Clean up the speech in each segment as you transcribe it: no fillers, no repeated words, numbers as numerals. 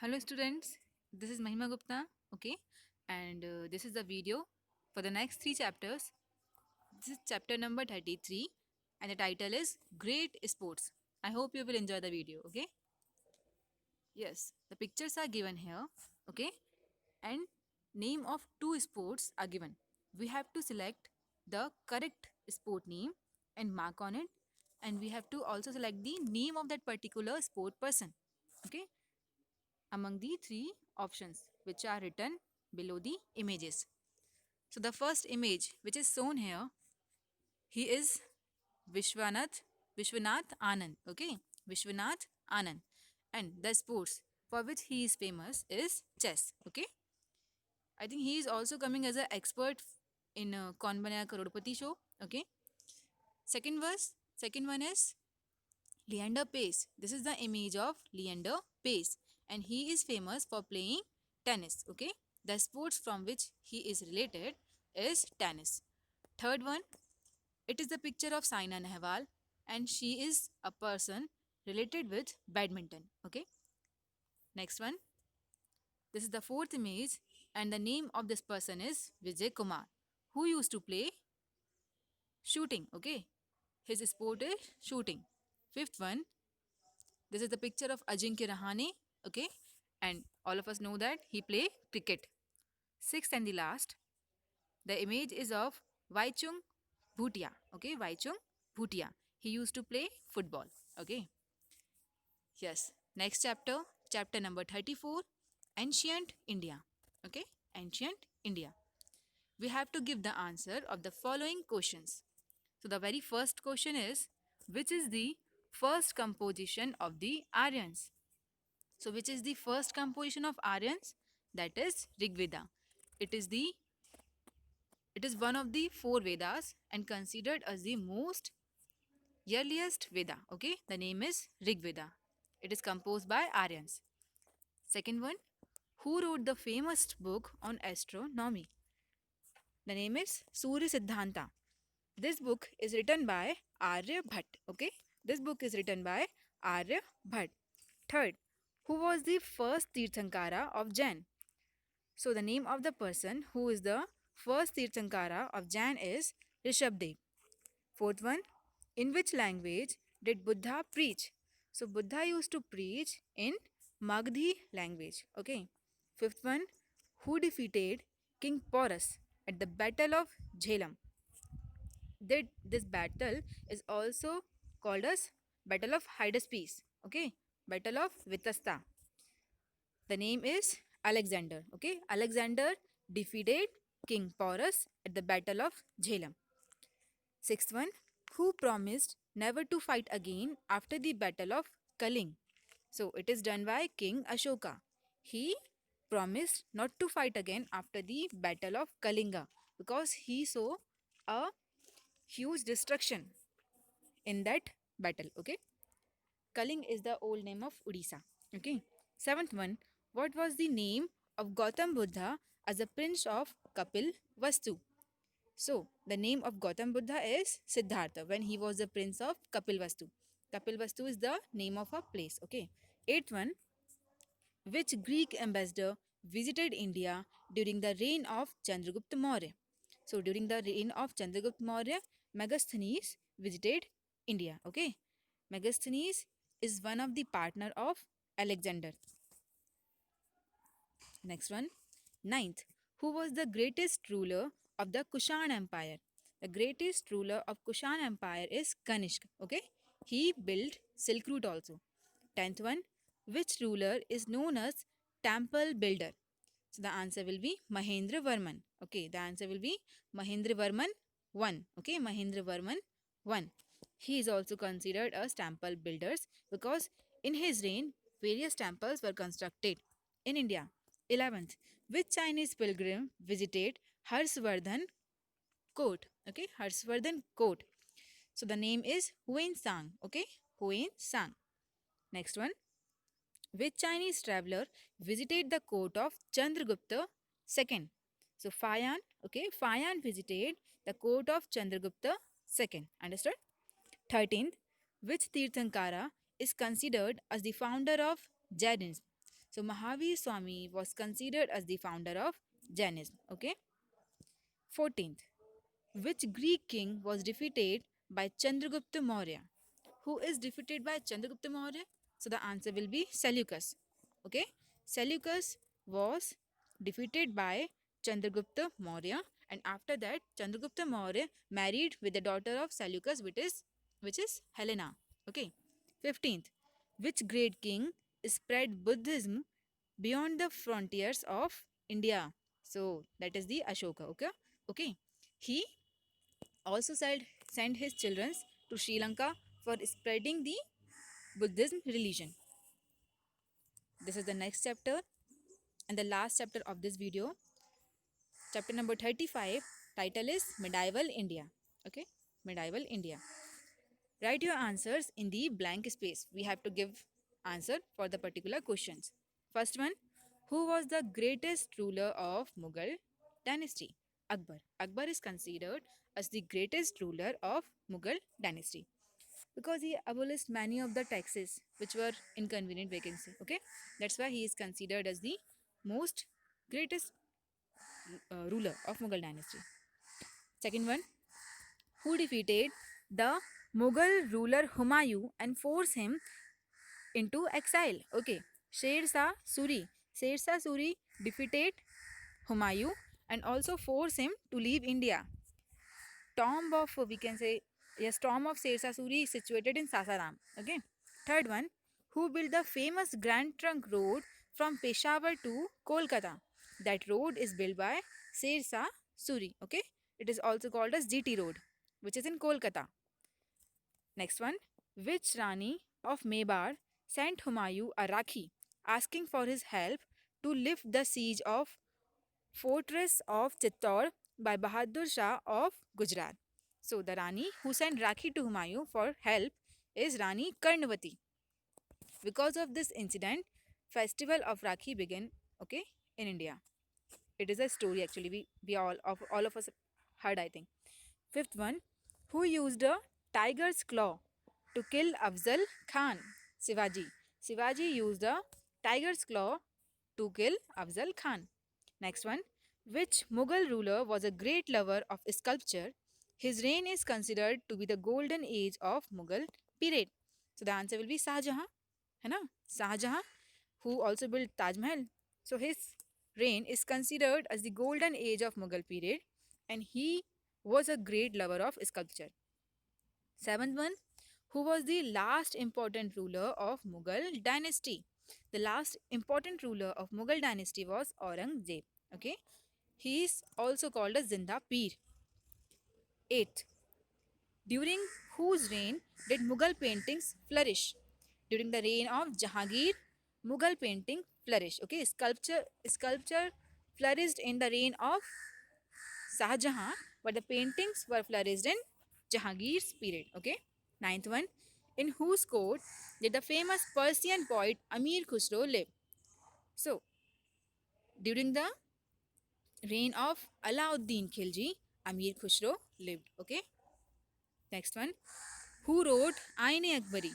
Hello students, this is Mahima Gupta, okay, and this is the video for the next three chapters. This is chapter number 33 and the title is Great Sports. I hope you will enjoy the video, okay? Yes, the pictures are given here, okay, and name of two sports are given. We have to select the correct sport name and mark on it, and we have to also select the name of that particular sport person, okay? Among the three options which are written below the images. So the first image which is shown here, he is Vishwanath Vishwanath Anand. Okay, Vishwanath Anand, and the sports for which he is famous is chess. Okay, I think he is also coming as an expert in Kaun Banega Crorepati show. Okay, second one is Leander Pace. This is the image of Leander Pace, and he is famous for playing tennis. Okay, the sports from which he is related is tennis. Third one, it is the picture of Saina Nehwal, and she is a person related with badminton. Okay, next one, this is the fourth image, and the name of this person is Vijay Kumar, who used to play shooting. Okay, his sport is shooting. Fifth one, this is the picture of Ajinkya Rahane, okay, and all of us know that he play cricket. Sixth and the last, the image is of Vaichung Bhutia, okay, Vaichung Bhutia. He used to play football, okay. Yes, next chapter, chapter number 34, Ancient India, okay, Ancient India. We have to give the answer of the following questions. So the very first question is, which is the first composition of the Aryans? So, which is the first composition of Aryans? That is Rig Veda. It is the it is one of the four Vedas and considered as the most earliest Veda. Okay, the name is Rig Veda. It is composed by Aryans. Second one, who wrote the famous book on astronomy? The name is Surya Siddhanta. This book is written by Arya Bhatt. Okay, this book is written by Arya Bhatt. Third, who was the first Tirthankara of Jain? So the name of the person who is the first Tirthankara of Jain is Rishabdev. Fourth one, in which language did Buddha preach? So Buddha used to preach in Magdhi language. Okay. Fifth one, who defeated King Porus at the Battle of Jhelum? This battle is also called as Battle of Hydaspes. Okay. Battle of Vitasta. The name is Alexander. Okay, Alexander defeated King Porus at the Battle of Jhelum. Sixth one, who promised never to fight again after the Battle of Kaling? So it is done by King Ashoka. He promised not to fight again after the Battle of Kalinga because he saw a huge destruction in that battle. Okay, Kaling is the old name of Odisha. Okay. Seventh one, what was the name of Gautam Buddha as a prince of Kapil Vastu? So, the name of Gautam Buddha is Siddhartha when he was the prince of Kapil Vastu. Kapil Vastu is the name of a place. Okay. Eighth one, which Greek ambassador visited India during the reign of Chandragupta Maurya? So, during the reign of Chandragupta Maurya, Megasthenes visited India. Okay. Megasthenes is one of the partner of Alexander. Next one. Ninth, who was the greatest ruler of the Kushan Empire? The greatest ruler of Kushan Empire is Kanishk. Okay. He built Silk Route also. Tenth one, which ruler is known as temple builder? So the answer will be Mahendra Varman. Okay, the answer will be Mahendra Varman 1. Okay, Mahendra Varman 1. He is also considered as temple builders because in his reign various temples were constructed in India. 11th, which Chinese pilgrim visited Harshvardhan Court? Okay, Harshvardhan Court. So the name is Huyen Sang. Okay, Huyen Sang. Next one, which Chinese traveler visited the court of Chandragupta II? So Fayan, okay, Fayan visited the court of Chandragupta II. Understood? 13th, which Tirthankara is considered as the founder of Jainism? So Mahavir Swami was considered as the founder of Jainism. Okay. 14th. Which Greek king was defeated by Chandragupta Maurya? Who is defeated by Chandragupta Maurya? So the answer will be Seleucus. Okay. Seleucus was defeated by Chandragupta Maurya, and after that Chandragupta Maurya married with the daughter of Seleucus, which is Helena. Okay. 15th. Which great king spread Buddhism beyond the frontiers of India? So that is the Ashoka. Okay. Okay. He also sent his children to Sri Lanka for spreading the Buddhism religion. This is the next chapter and the last chapter of this video. Chapter number 35, title is Medieval India. Okay, Medieval India. Write your answers in the blank space. We have to give answer for the particular questions. First one, who was the greatest ruler of Mughal dynasty? Akbar. Akbar is considered as the greatest ruler of Mughal dynasty because he abolished many of the taxes which were inconvenient vacancy. Okay, that's why he is considered as the most greatest ruler of Mughal dynasty. Second one, who defeated the Mughal ruler Humayun and forced him into exile? Okay, Sher Shah Suri. Sher Shah Suri defeated Humayun and also forced him to leave India. Tomb of, we can say, yes, Tomb of Sher Shah Suri is situated in Sasaram. Okay. Third one, who built the famous Grand Trunk Road from Peshawar to Kolkata? That road is built by Sher Shah Suri. Okay. It is also called as GT Road, which is in Kolkata. Next one, which Rani of Mebar sent Humayun a Rakhi asking for his help to lift the siege of fortress of Chittor by Bahadur Shah of Gujarat. So the Rani who sent Rakhi to Humayun for help is Rani Karnavati. Because of this incident, festival of Rakhi began, okay, in India. It is a story actually. We all of us heard, I think. Fifth one, who used a tiger's claw to kill Afzal Khan? Shivaji. Shivaji used a tiger's claw to kill Afzal Khan. Next one, which Mughal ruler was a great lover of sculpture? His reign is considered to be the golden age of Mughal period. So the answer will be Shah Jahan. है ना? Shah Jahan, who also built Taj Mahal. So his reign is considered as the golden age of Mughal period, and he was a great lover of sculpture. Seventh one, who was the last important ruler of Mughal dynasty? The last important ruler of Mughal dynasty was Aurangzeb. Okay, he is also called as Zinda Peer. Eighth, during whose reign did Mughal paintings flourish? During the reign of Jahangir, Mughal painting flourished. Okay, sculpture flourished in the reign of Shah Jahan, but the paintings were flourished in Jahangir's period. Okay, ninth one, in whose court did the famous Persian poet Amir Khusro live? So, during the reign of Alauddin Khilji, Amir Khusro lived. Okay, next one, who wrote Aine Akbari?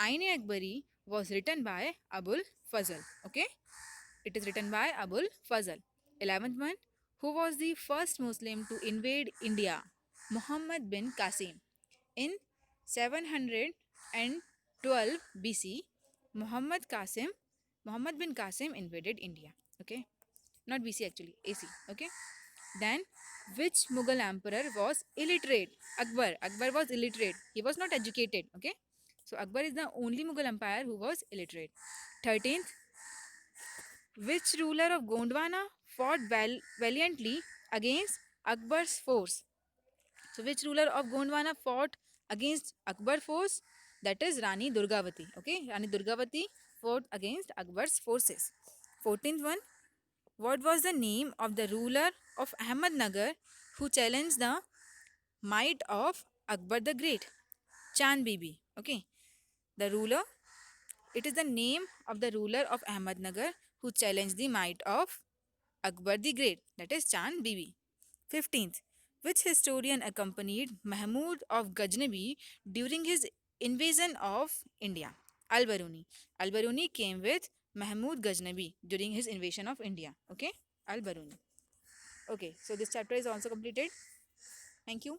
Aine Akbari was written by Abul Fazl. Okay, it is written by Abul Fazl. 11th one, who was the first Muslim to invade India? Muhammad bin Qasim. In 712 BC, Muhammad bin Qasim invaded India. Okay, not BC actually, AC. Okay, then which Mughal emperor was illiterate? Akbar. Akbar was illiterate. He was not educated. Okay, so Akbar is the only Mughal empire who was illiterate. 13th, which ruler of Gondwana fought valiantly against Akbar's force? So, which ruler of Gondwana fought against Akbar's force? That is Rani Durgavati. Okay, Rani Durgavati fought against Akbar's forces. 14th one, what was the name of the ruler of Ahmednagar who challenged the might of Akbar the Great? Chand Bibi. Okay, the ruler, it is the name of the ruler of Ahmednagar who challenged the might of Akbar the Great, that is Chand Bibi. 15th, which historian accompanied Mahmud of Ghaznavi during his invasion of India? Al-Baruni. Al-Baruni came with Mahmud Ghaznavi during his invasion of India. Okay, Al Baruni. Okay, so this chapter is also completed. Thank you.